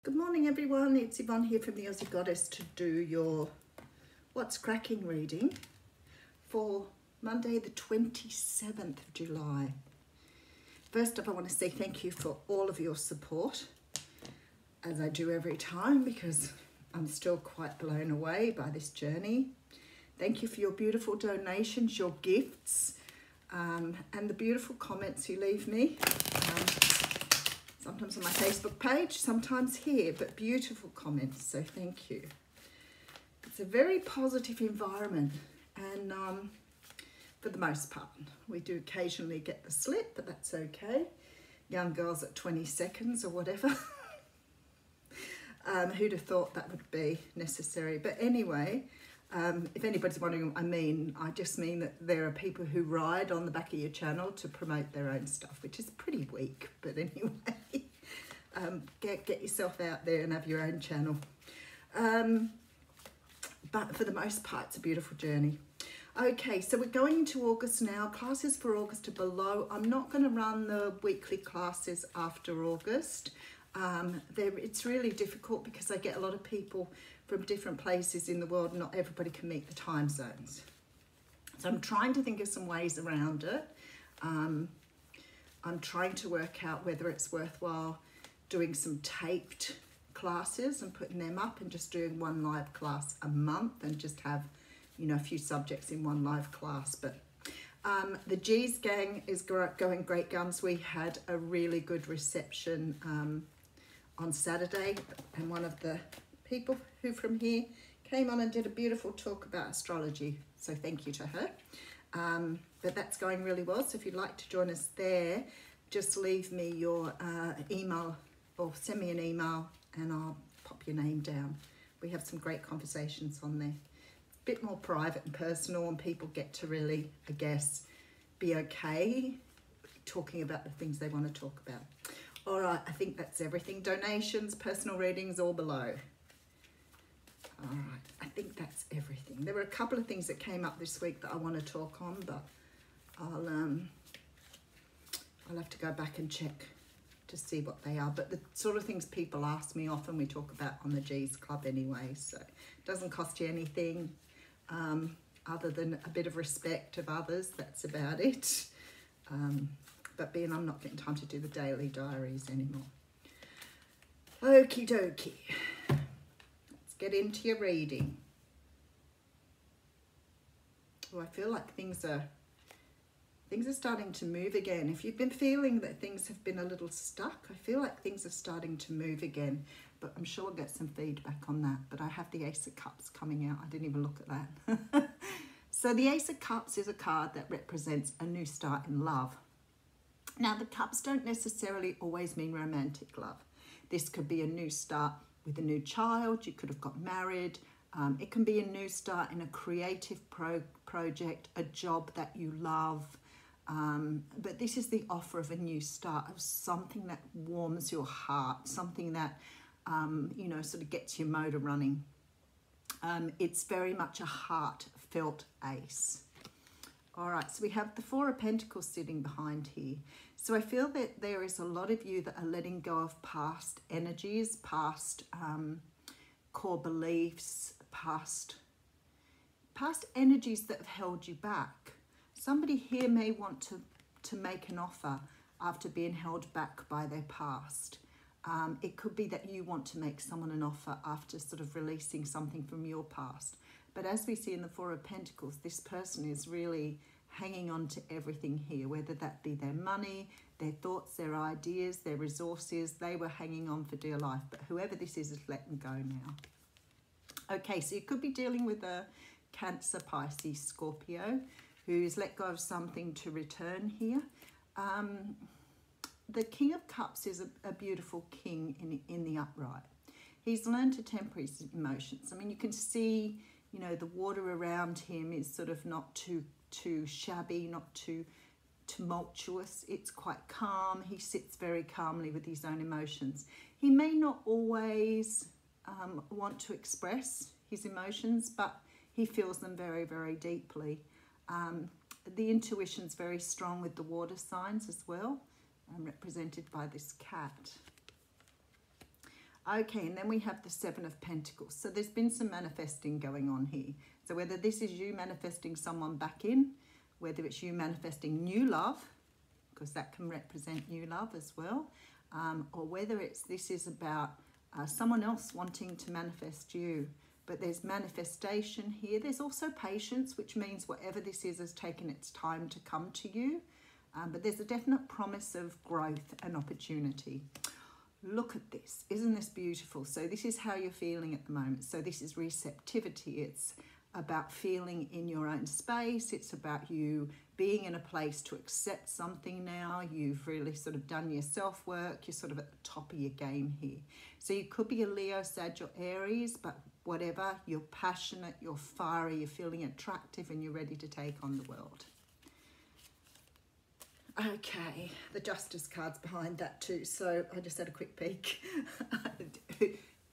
Good morning everyone, it's Yvonne here from the Aussie Goddess to do your What's Cracking reading for Monday the 27th of July. First up, I want to say thank you for all of your support, as I do every time, because I'm still quite blown away by this journey. Thank you for your beautiful donations, your gifts, and the beautiful comments you leave me. Sometimes on my Facebook page, sometimes here, but beautiful comments, so thank you. It's a very positive environment, and for the most part, we do occasionally get the slip, but that's okay. Young girls at 20 seconds or whatever. Who'd have thought that would be necessary? But anyway, if anybody's wondering what I mean, I just mean that there are people who ride on the back of your channel to promote their own stuff, which is pretty weak, but anyway, get yourself out there and have your own channel. But for the most part, it's a beautiful journey. Okay, so we're going into August now. Classes for August are below. I'm not going to run the weekly classes after August. It's really difficult because I get a lot of people from different places in the world. Not everybody can meet the time zones. So I'm trying to think of some ways around it. I'm trying to work out whether it's worthwhile doing some taped classes and putting them up and just doing one live class a month and just have, you know, a few subjects in one live class. But the G's gang is going great guns. We had a really good reception on Saturday, and one of the people who from here came on and did a beautiful talk about astrology, so thank you to her. But that's going really well, so if you'd like to join us there, just leave me your email or send me an email and I'll pop your name down. We have some great conversations on there. It's a bit more private and personal, and people get to really, I guess, be okay talking about the things they want to talk about. All right, I think that's everything. Donations, personal readings, all below. All right, I think that's everything. There were a couple of things that came up this week that I want to talk on, but I'll have to go back and check to see what they are. But the sort of things people ask me often we talk about on the G's Club anyway, so it doesn't cost you anything other than a bit of respect of others. That's about it. But being I'm not getting time to do the daily diaries anymore. Okie dokie. Let's get into your reading. Oh, I feel like things are starting to move again. If you've been feeling that things have been a little stuck, I feel like things are starting to move again. But I'm sure we'll get some feedback on that. But I have the Ace of Cups coming out. I didn't even look at that. So the Ace of Cups is a card that represents a new start in love. Now, the cups don't necessarily always mean romantic love. This could be a new start with a new child. You could have got married. It can be a new start in a creative project, a job that you love. But this is the offer of a new start, of something that warms your heart, something that, you know, sort of gets your motor running. It's very much a heartfelt ace. All right, so we have the Four of Pentacles sitting behind here. So I feel that there is a lot of you that are letting go of past energies, past core beliefs, past energies that have held you back. Somebody here may want to make an offer after being held back by their past. It could be that you want to make someone an offer after sort of releasing something from your past. But as we see in the Four of Pentacles, this person is really hanging on to everything here, whether that be their money, their thoughts, their ideas, their resources. They were hanging on for dear life, but whoever this is letting go now. Okay, so you could be dealing with a Cancer, Pisces, Scorpio, who's let go of something to return here. The King of Cups is a beautiful king in the upright. He's learned to temper his emotions. I mean, you can see, you know, the water around him is sort of not too shabby, not too tumultuous. It's quite calm. He sits very calmly with his own emotions. He may not always want to express his emotions, but he feels them very, very deeply. The intuition's very strong with the water signs as well, represented by this cat. Okay, and then we have the Seven of Pentacles. So there's been some manifesting going on here. So whether this is you manifesting someone back in, whether it's you manifesting new love, because that can represent new love as well, or whether this is about someone else wanting to manifest you. But there's manifestation here. There's also patience, which means whatever this is has taken its time to come to you. But there's a definite promise of growth and opportunity. Look at this. Isn't this beautiful? So this is how you're feeling at the moment. So this is receptivity. It's about feeling in your own space. It's about you being in a place to accept something now. You've really sort of done your self-work. You're sort of at the top of your game here. So you could be a Leo, Sag or Aries, but whatever, you're passionate, you're fiery, you're feeling attractive, and you're ready to take on the world. Okay, the Justice card's behind that too. So I just had a quick peek.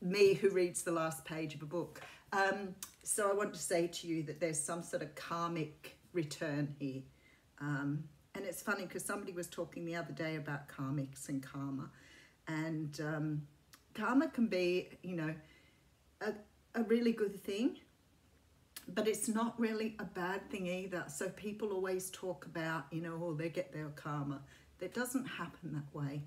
Me who reads the last page of a book. So I want to say to you that there's some sort of karmic return here. And it's funny because somebody was talking the other day about karmics and karma. And karma can be, you know, a really good thing. But it's not really a bad thing either. So people always talk about, you know, oh, they get their karma. That doesn't happen that way.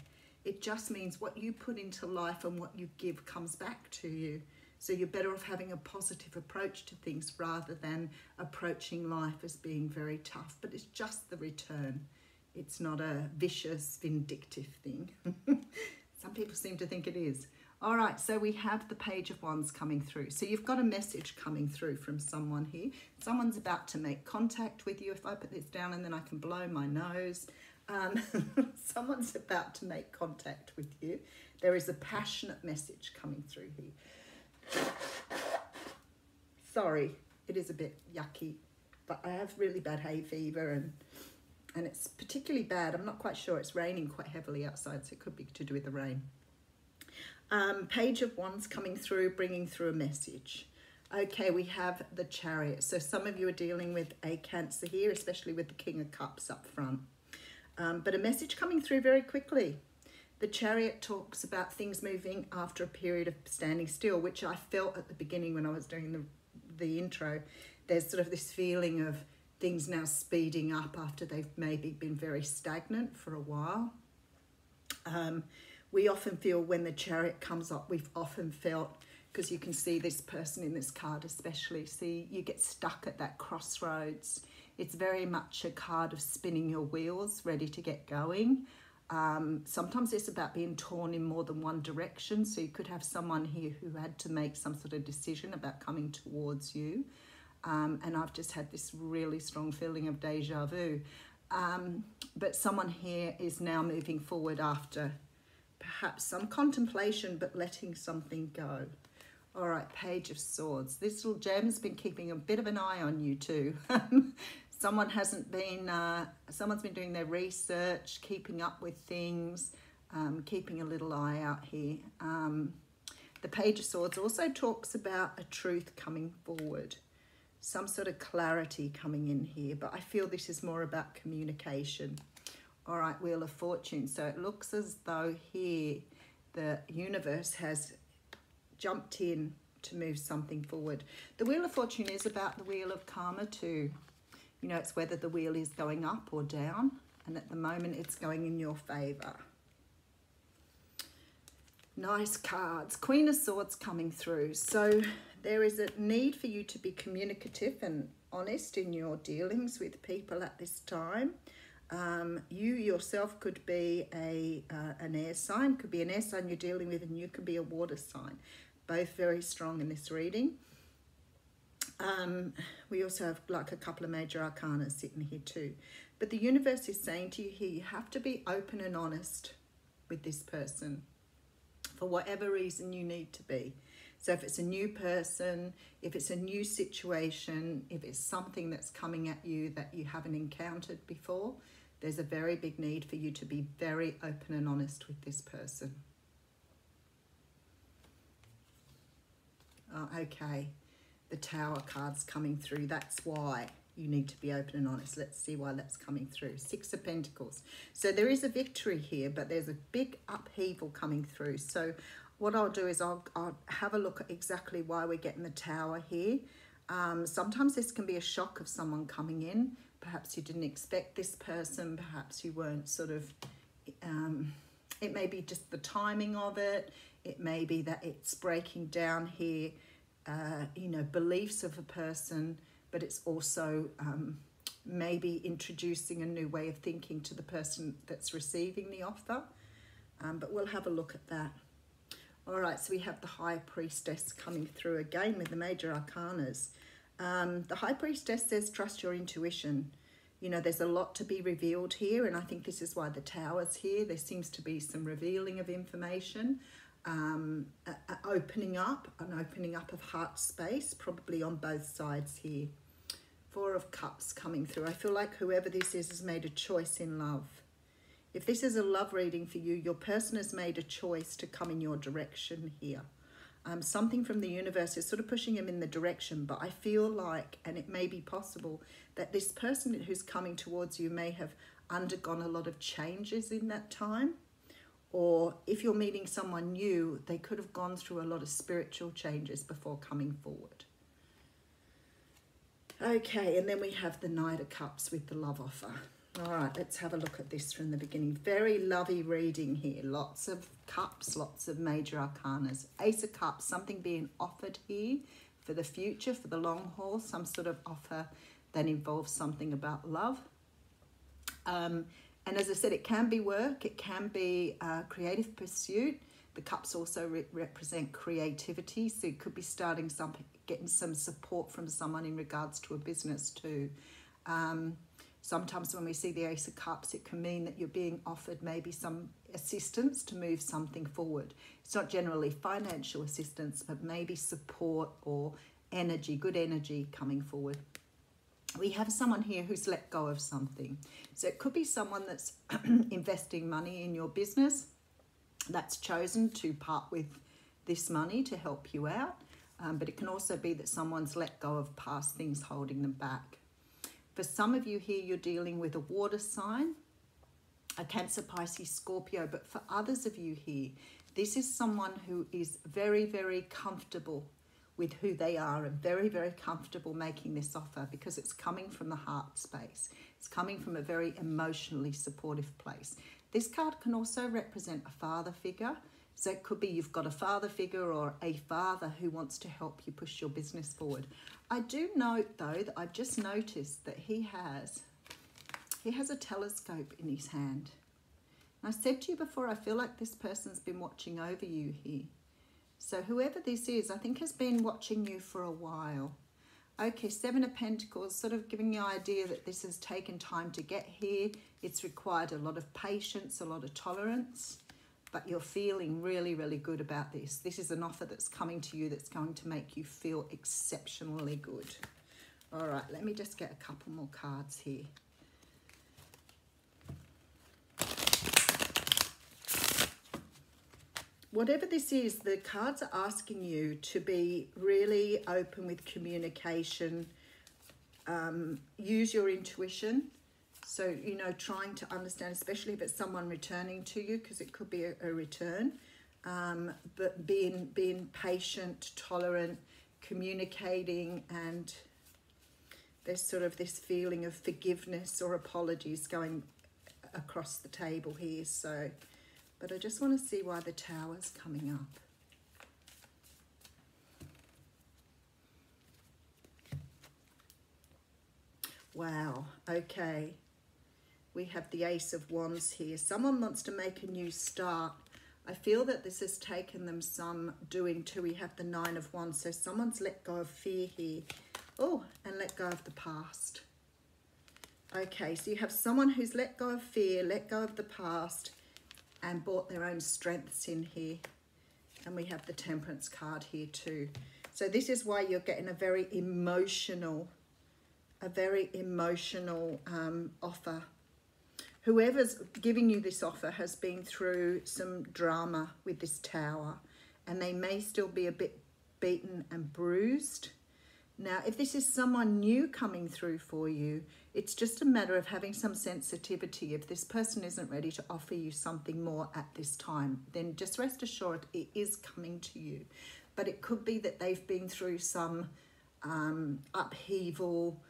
It just means what you put into life and what you give comes back to you. So you're better off having a positive approach to things rather than approaching life as being very tough. But it's just the return. It's not a vicious, vindictive thing. Some people seem to think it is. All right, so we have the Page of Wands coming through. So you've got a message coming through from someone here. Someone's about to make contact with you. If I put this down and then I can blow my nose. Someone's about to make contact with you. There is a passionate message coming through here. Sorry, it is a bit yucky, but I have really bad hay fever and it's particularly bad. I'm not quite sure. It's raining quite heavily outside, so it could be to do with the rain. Page of Wands coming through, bringing through a message. Okay, we have the Chariot. So some of you are dealing with a Cancer here, especially with the King of Cups up front. But a message coming through very quickly. The Chariot talks about things moving after a period of standing still, which I felt at the beginning when I was doing the intro. There's sort of this feeling of things now speeding up after they've maybe been very stagnant for a while. We often feel when the Chariot comes up, we've often felt, because you can see this person in this card especially, see you get stuck at that crossroads. It's very much a card of spinning your wheels, ready to get going. Sometimes it's about being torn in more than one direction. So you could have someone here who had to make some sort of decision about coming towards you. And I've just had this really strong feeling of deja vu. But someone here is now moving forward after perhaps some contemplation, but letting something go. All right, Page of Swords. This little gem's been keeping a bit of an eye on you too. Someone's been doing their research, keeping up with things, keeping a little eye out here. The Page of Swords also talks about a truth coming forward, some sort of clarity coming in here, but I feel this is more about communication. All right, Wheel of Fortune. So it looks as though here the universe has jumped in to move something forward. The Wheel of Fortune is about the Wheel of Karma too. You know, it's whether the wheel is going up or down, and at the moment it's going in your favor. Nice cards. Queen of Swords coming through. So there is a need for you to be communicative and honest in your dealings with people at this time. You yourself could be an air sign, could be an air sign you're dealing with, and you could be a water sign. Both very strong in this reading. We also have like a couple of major arcana sitting here too. But the universe is saying to you here, you have to be open and honest with this person for whatever reason you need to be. So if it's a new person, if it's a new situation, if it's something that's coming at you that you haven't encountered before, there's a very big need for you to be very open and honest with this person. Oh, okay. The Tower card's coming through. That's why you need to be open and honest. Let's see why that's coming through. Six of Pentacles. So there is a victory here, but there's a big upheaval coming through. So what I'll do is I'll have a look at exactly why we're getting the Tower here. Sometimes this can be a shock of someone coming in. Perhaps you didn't expect this person. Perhaps you weren't sort of, it may be just the timing of it. It may be that it's breaking down here, you know, beliefs of a person, but it's also maybe introducing a new way of thinking to the person that's receiving the offer. But we'll have a look at that. All right, so we have the High Priestess coming through again with the major arcanas. The High Priestess says, trust your intuition. You know, there's a lot to be revealed here, and I think this is why the Tower's here. There seems to be some revealing of information, opening up of heart space, probably on both sides here. Four of Cups coming through. I feel like whoever this is has made a choice in love. If this is a love reading for you, your person has made a choice to come in your direction here. Something from the universe is sort of pushing him in the direction, but I feel like, and it may be possible, that this person who's coming towards you may have undergone a lot of changes in that time. Or if you're meeting someone new, they could have gone through a lot of spiritual changes before coming forward. Okay, and then we have the Knight of Cups with the love offer. All right, let's have a look at this from the beginning. Very lovey reading here. Lots of cups, lots of major arcanas. Ace of Cups, something being offered here for the future, for the long haul, some sort of offer that involves something about love. And as I said, it can be work, it can be a creative pursuit. The cups also represent creativity, so it could be starting something, getting some support from someone in regards to a business too. Sometimes when we see the Ace of Cups, it can mean that you're being offered maybe some assistance to move something forward. It's not generally financial assistance, but maybe support or energy, good energy coming forward. We have someone here who's let go of something. So it could be someone that's investing money in your business that's chosen to part with this money to help you out. But it can also be that someone's let go of past things holding them back. For some of you here, you're dealing with a water sign, a Cancer, Pisces, Scorpio. But for others of you here, this is someone who is very, very comfortable with who they are and very, very comfortable making this offer because it's coming from the heart space. It's coming from a very emotionally supportive place. This card can also represent a father figure. So it could be you've got a father figure or a father who wants to help you push your business forward. I do note, though, that I've just noticed that he has a telescope in his hand. And I said to you before, I feel like this person's been watching over you here. So whoever this is, I think has been watching you for a while. Okay, Seven of Pentacles, sort of giving you an idea that this has taken time to get here. It's required a lot of patience, a lot of tolerance. But you're feeling really, really good about this. This is an offer that's coming to you that's going to make you feel exceptionally good. All right, let me just get a couple more cards here. Whatever this is, the cards are asking you to be really open with communication. Use your intuition. So, you know, trying to understand, especially if it's someone returning to you, because it could be a return, but being patient, tolerant, communicating, and there's sort of this feeling of forgiveness or apologies going across the table here. So, but I just want to see why the Tower's coming up. Wow, okay. We have the Ace of Wands here. Someone wants to make a new start. I feel that this has taken them some doing too. We have the Nine of Wands. So someone's let go of fear here. Oh, and let go of the past. Okay, so you have someone who's let go of fear, let go of the past, and brought their own strengths in here. And we have the Temperance card here too. So this is why you're getting a very emotional offer. Whoever's giving you this offer has been through some drama with this Tower, and they may still be a bit beaten and bruised. Now, if this is someone new coming through for you, it's just a matter of having some sensitivity. If this person isn't ready to offer you something more at this time, then just rest assured it is coming to you. But it could be that they've been through some upheaval,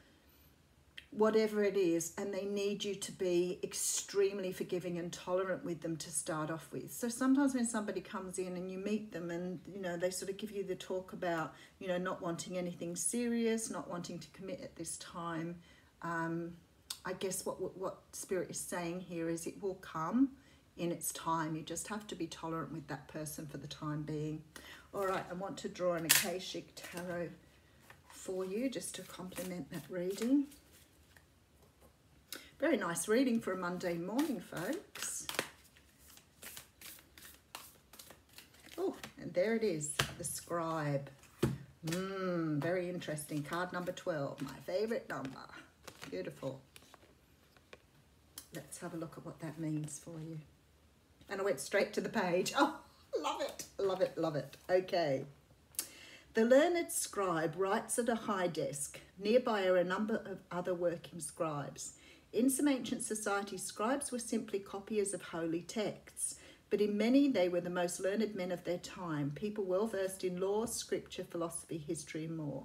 whatever it is, and they need you to be extremely forgiving and tolerant with them to start off with. So sometimes when somebody comes in and you meet them and, you know, they sort of give you the talk about, you know, not wanting anything serious, not wanting to commit at this time, I guess what Spirit is saying here is it will come in its time. You just have to be tolerant with that person for the time being. All right, I want to draw an Akashic Tarot for you just to complement that reading. Very nice reading for a Monday morning, folks. Oh, and there it is, the Scribe. Very interesting. Card number 12, my favourite number. Beautiful. Let's have a look at what that means for you. And I went straight to the page. Oh, love it, love it, love it. Okay. The learned scribe writes at a high desk. Nearby are a number of other working scribes. In some ancient societies, scribes were simply copiers of holy texts, but in many they were the most learned men of their time, people well versed in law, scripture, philosophy, history and more.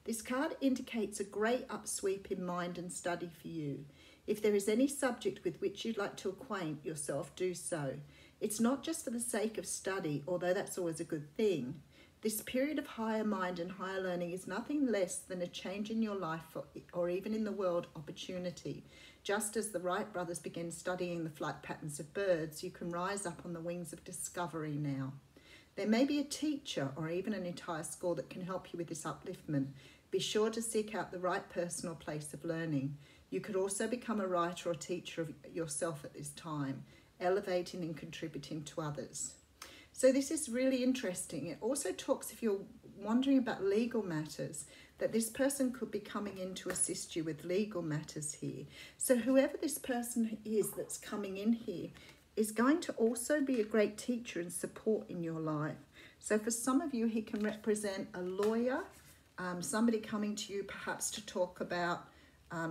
This card indicates a great upsweep in mind and study for you. If there is any subject with which you'd like to acquaint yourself, do so. It's not just for the sake of study, although that's always a good thing. This period of higher mind and higher learning is nothing less than a change in your life or even in the world opportunity. Just as the Wright brothers began studying the flight patterns of birds, you can rise up on the wings of discovery now. There may be a teacher or even an entire school that can help you with this upliftment. Be sure to seek out the right person or place of learning. You could also become a writer or teacher of yourself at this time, elevating and contributing to others. So this is really interesting. It also talks, if you're wondering about legal matters, that this person could be coming in to assist you with legal matters here. So whoever this person is that's coming in here is going to also be a great teacher and support in your life. So for some of you, he can represent a lawyer, somebody coming to you perhaps to talk about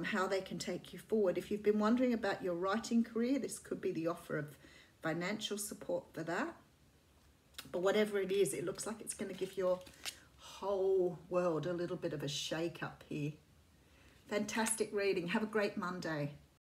how they can take you forward. If you've been wondering about your writing career, this could be the offer of financial support for that. But whatever it is, it looks like it's going to give your whole world a little bit of a shake up here. Fantastic reading. Have a great Monday.